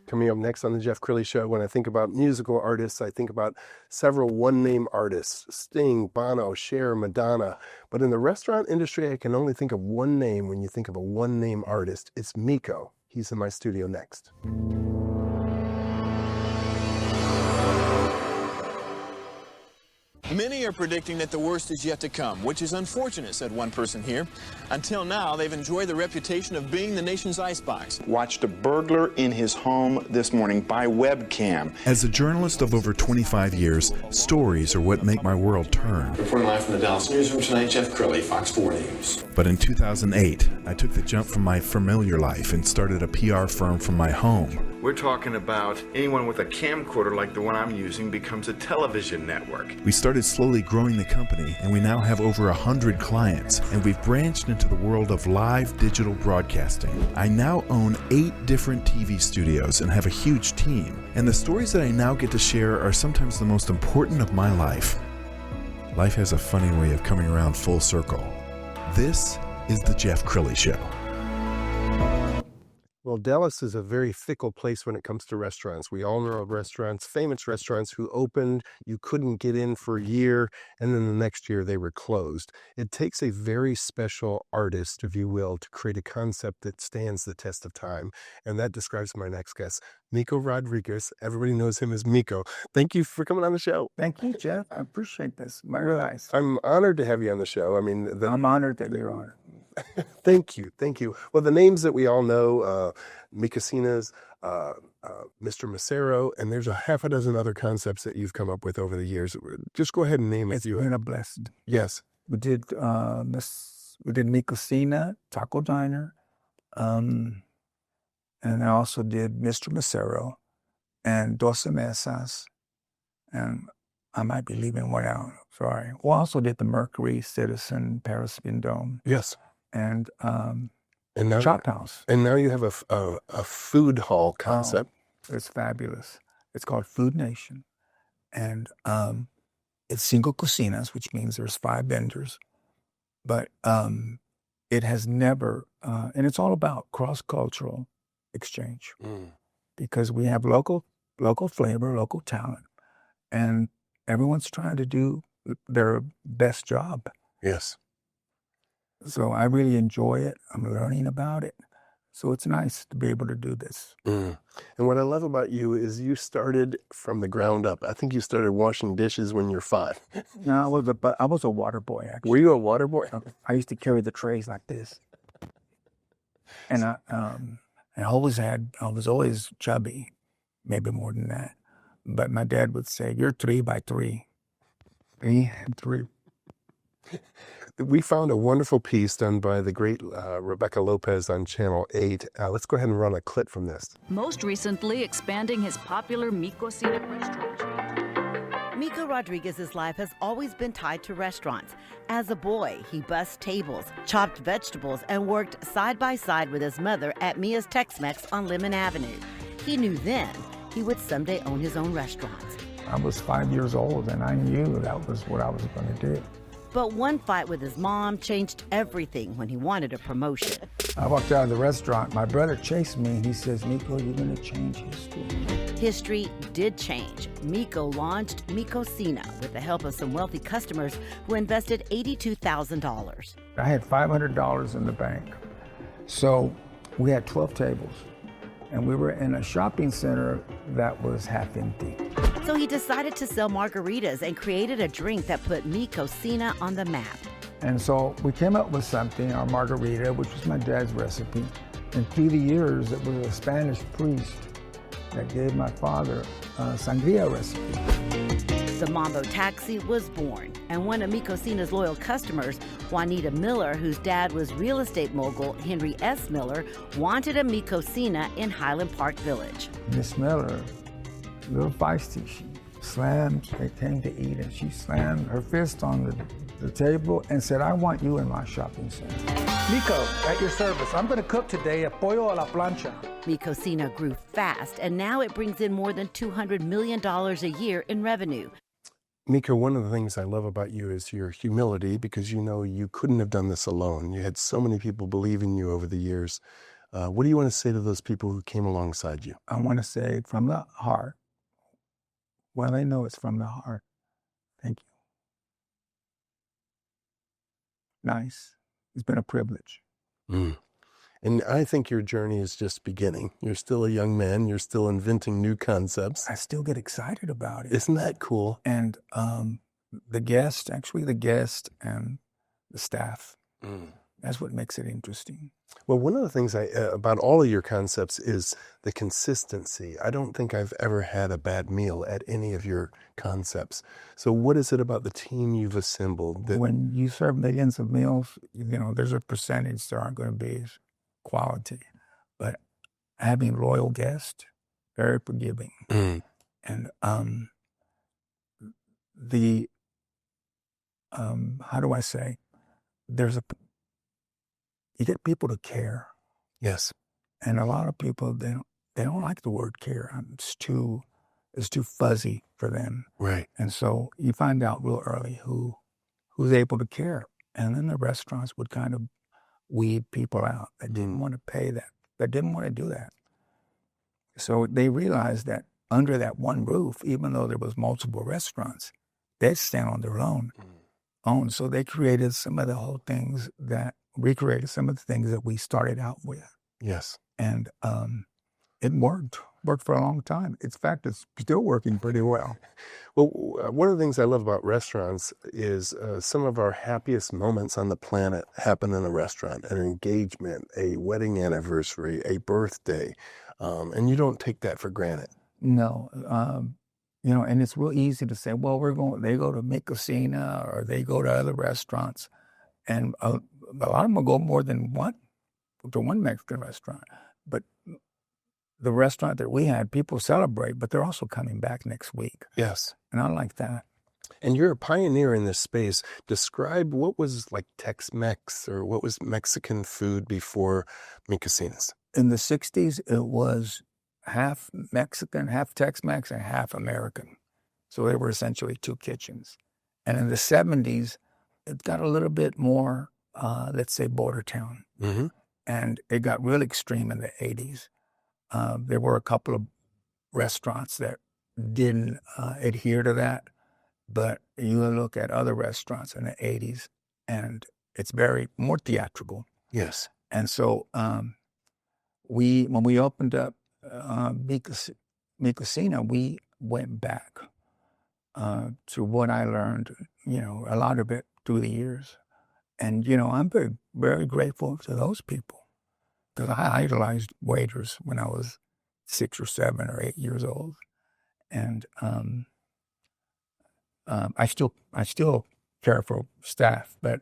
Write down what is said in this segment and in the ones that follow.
Coming up next on the Jeff Crilley Show, when I think about musical artists, I think about several one-name artists: Sting, Bono, Cher, Madonna. But in the restaurant industry, I can only think of one name when you think of a one-name artist. It's Mico. He's in my studio next. Many are predicting that the worst is yet to come, which is unfortunate, said one person here. Until now, they've enjoyed the reputation of being the nation's icebox. Watched a burglar in his home this morning by webcam. As a journalist of over 25 years, stories are what make my world turn. Reporting live from the Dallas newsroom tonight, Jeff Crilley, Fox 4 News. But in 2008, I took the jump from my familiar life and started a PR firm from my home. We're talking about anyone with a camcorder like the one I'm using becomes a television network. We started slowly growing the company, and we now have over 100 clients, and we've branched into the world of live digital broadcasting. I now own 8 different TV studios and have a huge team, and the stories that I now get to share are sometimes the most important of my life. Life has a funny way of coming around full circle. This is the Jeff Crilley Show. Well, Dallas is a very fickle place when it comes to restaurants. We all know of restaurants, famous restaurants who opened, you couldn't get in for a year, and then the next year they were closed. It takes a very special artist, if you will, to create a concept that stands the test of time. And that describes my next guest, Mico Rodriguez. Everybody knows him as Mico. Thank you for coming on the show. Thank you, Jeff. I appreciate this. Very nice. I'm honored to have you on the show. I mean, I'm honored that you're on. Thank you. Thank you. Well, the names that we all know, Micocinas, Mr. Macero, and there's a half a dozen other concepts that you've come up with over the years. Just go ahead and name it. It's been a blessing. Yes. We did Micocina, Taco Diner, and I also did Mr. Macero and Doce Mesas, and I might be leaving one out. Sorry. We also did the Mercury, Citizen, Paris Vendôme. Yes. And now, Chop House. And now you have a food hall concept. Oh, it's fabulous. It's called Food Nation. And it's single cocinas, which means there's 5 vendors. But it has never, and it's all about cross-cultural exchange. Because we have local flavor, local talent. And everyone's trying to do their best job. Yes. So I really enjoy it. I'm learning about it. So it's nice to be able to do this. And what I love about you is you started from the ground up. I think you started washing dishes when you're 5. No, I was a water boy, actually. Were you a water boy? I used to carry the trays like this. And I was always chubby, maybe more than that. But my dad would say, "You're 3 by 3. 3 and 3. We found a wonderful piece done by the great Rebecca Lopez on Channel 8. Let's go ahead and run a clip from this. Most recently expanding his popular Micocina restaurant. Mico Rodriguez's life has always been tied to restaurants. As a boy, he bussed tables, chopped vegetables, and worked side by side with his mother at Mia's Tex-Mex on Lemon Avenue. He knew then he would someday own his own restaurants. I was 5 years old, and I knew that was what I was going to do. But one fight with his mom changed everything when he wanted a promotion. I walked out of the restaurant. My brother chased me, and he says, "Mico, you're going to change history." History did change. Mico launched Micocina with the help of some wealthy customers who invested $82,000. I had $500 in the bank. So we had 12 tables, and we were in a shopping center that was half empty. So he decided to sell margaritas and created a drink that put Micocina on the map. And so we came up with something, our margarita, which was my dad's recipe. And through the years, it was a Spanish priest that gave my father a sangria recipe. The Mambo Taxi was born, and one of Micocina's loyal customers, Juanita Miller, whose dad was real estate mogul Henry S. Miller, wanted a Micocina in Highland Park Village. Miss Miller, a little feisty, she slammed, they came to eat, and she slammed her fist on the table and said, "I want you in my shopping center." Mico, at your service. I'm going to cook today a pollo a la plancha. Micocina grew fast, and now it brings in more than $200 million a year in revenue. Mico, one of the things I love about you is your humility, because you know you couldn't have done this alone. You had so many people believe in you over the years. What do you want to say to those people who came alongside you? I want to say from the heart, well, they know it's from the heart. Thank you. Nice. It's been a privilege. Mm. And I think your journey is just beginning. You're still a young man. You're still inventing new concepts. I still get excited about it. Isn't that cool? And the guest and the staff, that's what makes it interesting. Well, one of the things about all of your concepts is the consistency. I don't think I've ever had a bad meal at any of your concepts. So what is it about the team you've assembled that... When you serve millions of meals, there's a percentage there aren't going to be quality. But having loyal guests, very forgiving. And how do I say, you get people to care. Yes. And a lot of people, they don't like the word care. It's too fuzzy for them. Right. And so you find out real early who's able to care. And then the restaurants would kind of weed people out that didn't want to pay that didn't want to do that. So they realized that under that one roof, even though there was multiple restaurants, they'd stand on their own. So they created some of the whole things recreated some of the things that we started out with. Yes. And it worked for a long time. In fact, it's still working pretty well. Well, one of the things I love about restaurants is some of our happiest moments on the planet happen in a restaurant: an engagement, a wedding anniversary, a birthday. And you don't take that for granted. No. And it's real easy to say, well, they go to Mico or they go to other restaurants. And a lot of them will go more than one to one Mexican restaurant. But the restaurant that we had, people celebrate, but they're also coming back next week. Yes. And I like that. And you're a pioneer in this space. Describe what was like Tex-Mex or what was Mexican food before Mico. In the 60s, it was half Mexican, half Tex-Mex, and half American. So they were essentially two kitchens. And in the 70s, it got a little bit more, let's say, border town. Mm-hmm. And it got real extreme in the 80s. There were a couple of restaurants that didn't adhere to that. But you look at other restaurants in the 80s, and it's very more theatrical. Yes. And so when we opened up Mico, we went back to what I learned, a lot of it through the years. And, I'm very, very grateful to those people because I idolized waiters when I was 6 or 7 or 8 years old. And I still care for staff, but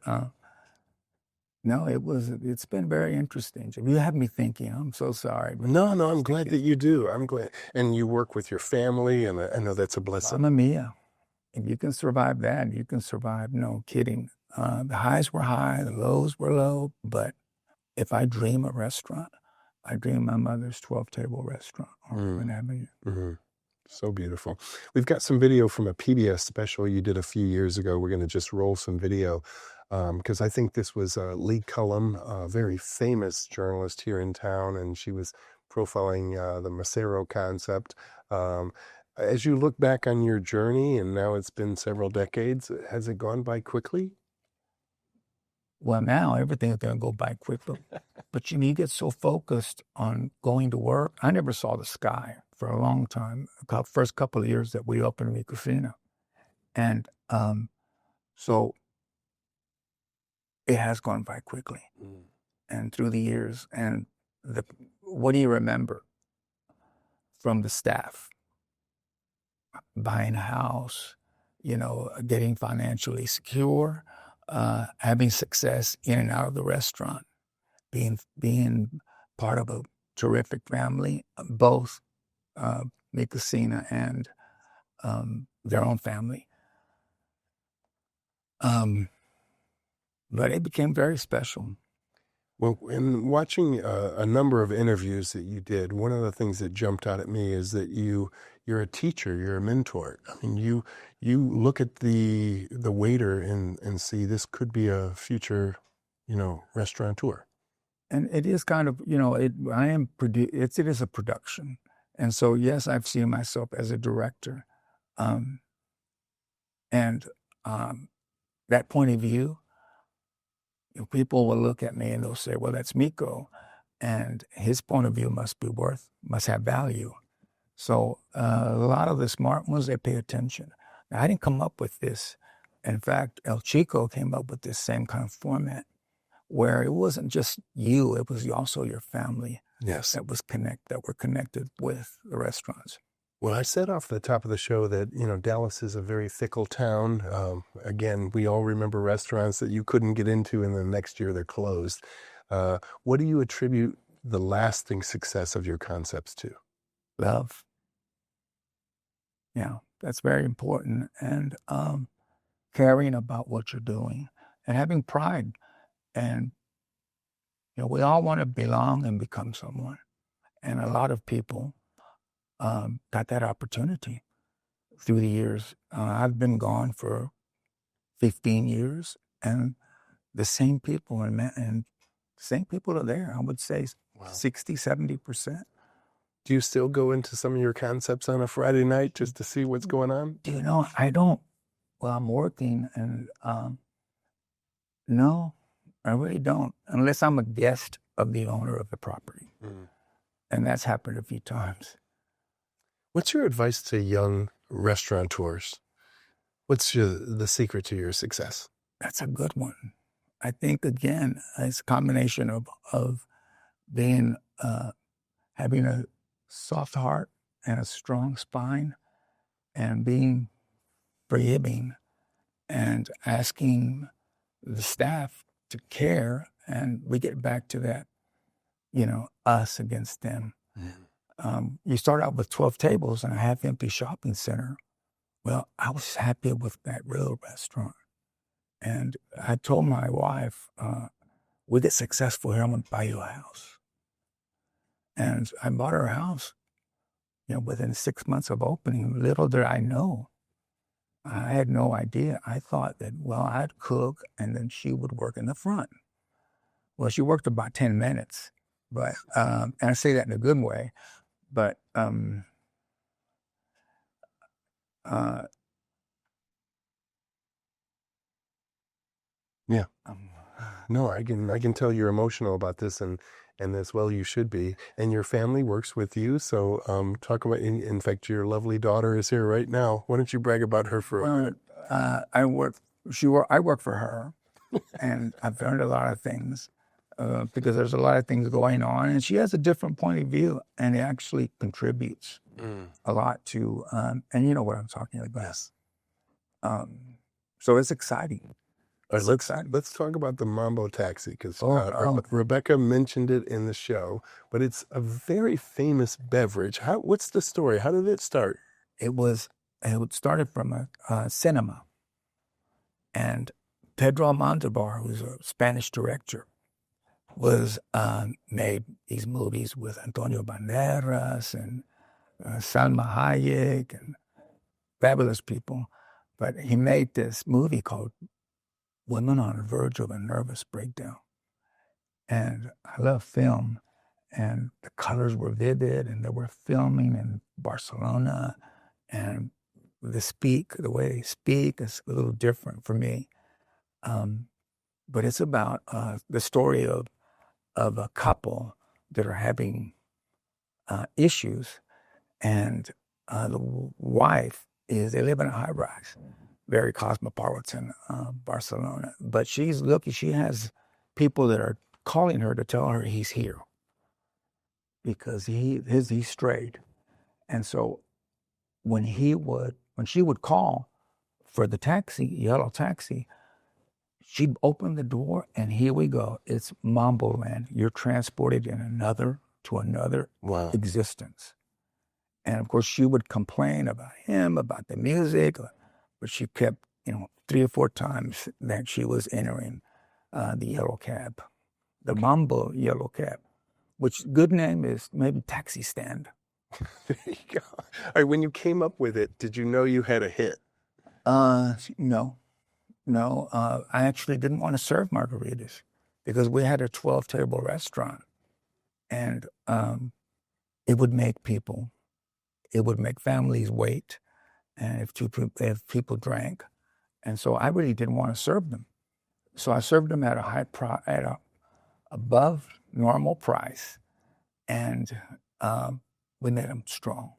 no, it's been very interesting. You have me thinking. I'm so sorry. No, I'm glad that you do. I'm glad. And you work with your family, and I know that's a blessing. Mamma mia. If you can survive that, you can survive, no kidding. The highs were high, the lows were low, but if I dream a restaurant, I dream my mother's 12-table restaurant on Lynn Avenue. Mm-hmm. So beautiful. We've got some video from a PBS special you did a few years ago. We're going to just roll some video because I think this was Lee Cullum, a very famous journalist here in town, and she was profiling the Macero concept. As you look back on your journey, and now it's been several decades, has it gone by quickly? Well, now everything's going to go by quickly. But you get so focused on going to work. I never saw the sky for a long time, first couple of years that we opened Mico. And so it has gone by quickly. And through the years, and what do you remember from the staff? Buying a house, getting financially secure, having success in and out of the restaurant, being part of a terrific family, both Mico and their own family. But it became very special. Well, in watching a number of interviews that you did, one of the things that jumped out at me is that you're a teacher, you're a mentor. I mean, you look at the waiter and see this could be a future, restaurateur. And it is kind of, it is a production. And so, yes, I've seen myself as a director. And that point of view, people will look at me and they'll say, well, that's Mico. And his point of view must have value. So a lot of the smart ones, they pay attention. Now, I didn't come up with this. In fact, El Chico came up with this same kind of format where it wasn't just you, it was also your family. Yes. That were connected with the restaurants. Well, I said off the top of the show that, Dallas is a very fickle town. Again, we all remember restaurants that you couldn't get into and the next year they're closed. What do you attribute the lasting success of your concepts to? Love. Yeah, that's very important. And caring about what you're doing and having pride. And, we all want to belong and become someone. And a lot of people got that opportunity through the years. I've been gone for 15 years, and the same people and same people are there. I would say 60, 70%. Do you still go into some of your concepts on a Friday night just to see what's going on? I don't. Well, I'm working, and no, I really don't, unless I'm a guest of the owner of the property. Mm. And that's happened a few times. What's your advice to young restaurateurs? What's the secret to your success? That's a good one. I think, again, it's a combination of being, having a soft heart and a strong spine and being forgiving and asking the staff to care. And we get back to that, us against them. Mm. You start out with 12 tables in a half-empty shopping center. Well, I was happy with that real restaurant. And I told my wife, we get successful here, I'm going to buy you a house. And I bought her a house, within 6 months of opening. Little did I know. I had no idea. I thought that, I'd cook and then she would work in the front. Well, she worked about 10 minutes, but, and I say that in a good way, but, yeah. No, I can tell you're emotional about this, and as well you should be. And your family works with you, so talk about. In fact, your lovely daughter is here right now. Why don't you brag about her for? I work for her, and I've learned a lot of things because there's a lot of things going on, and she has a different point of view, and it actually contributes a lot to. And you know what I'm talking about. Yes. So it's exciting. All right, let's talk about the Mambo Taxi, because Rebecca mentioned it in the show, but it's a very famous beverage. What's the story? How did it start? It started from a cinema, and Pedro Almodovar, who's a Spanish director, was made these movies with Antonio Banderas and Salma Hayek and fabulous people, but he made this movie called Women on the Verge of a Nervous Breakdown. And I love film, and the colors were vivid, and they were filming in Barcelona, and the way they speak is a little different for me. But it's about the story of a couple that are having issues, and the wife they live in a high-rise, very cosmopolitan Barcelona. But she's lucky. She has people that are calling her to tell her he's here because he's strayed. And so when she would call for the taxi, yellow taxi, she'd open the door and here we go. It's Mambo Land. You're transported to another existence. And of course she would complain about him, about the music, but she kept, 3 or 4 times that she was entering the yellow cab, the Mambo yellow cab, which good name is maybe taxi stand. There you go. All right, when you came up with it, did you know you had a hit? No. I actually didn't want to serve margaritas because we had a 12-table restaurant, and it would make families wait, and if people drank, and so I really didn't want to serve them. So I served them at a above normal price, and we made them strong.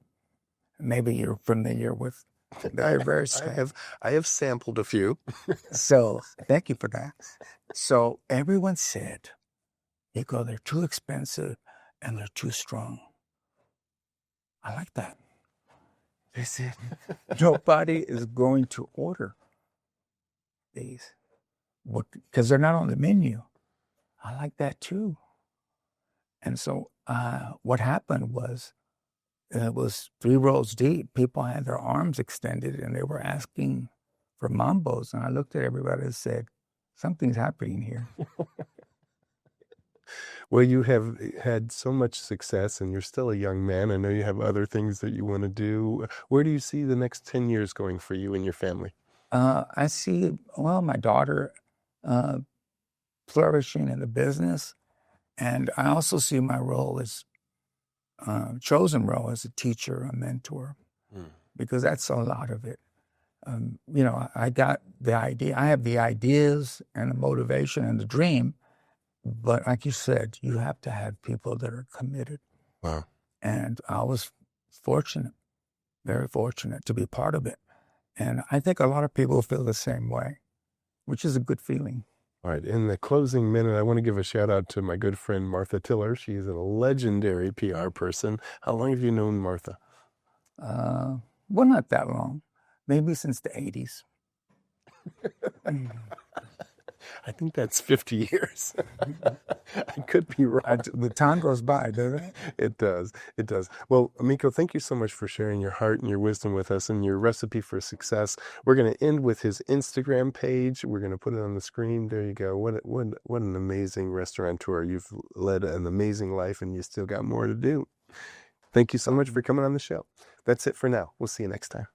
Maybe you're familiar with. They're very strong. I have sampled a few. So thank you for that. So everyone said, Mico, they're too expensive and they're too strong. I like that. They said, nobody is going to order these because they're not on the menu. I like that too. And so what happened was, it was 3 rows deep. People had their arms extended and they were asking for mambos. And I looked at everybody and said, something's happening here. Well, you have had so much success and you're still a young man. I know you have other things that you want to do. Where do you see the next 10 years going for you and your family? I see, my daughter flourishing in the business. And I also see my role as chosen role as a teacher, a mentor, because that's a lot of it. I got the idea. I have the ideas and the motivation and the dream, but like you said, you have to have people that are committed. Wow. And I was fortunate, very fortunate to be part of it. And I think a lot of people feel the same way, which is a good feeling. All right. In the closing minute, I want to give a shout out to my good friend, Martha Tiller. She is a legendary PR person. How long have you known Martha? Not that long. Maybe since the 80s. I think that's 50 years. I could be wrong. The time goes by, doesn't it? It does. It does. Well, Mico, thank you so much for sharing your heart and your wisdom with us and your recipe for success. We're going to end with his Instagram page. We're going to put it on the screen. There you go. What an amazing restaurateur. You've led an amazing life and you still got more to do. Thank you so much for coming on the show. That's it for now. We'll see you next time.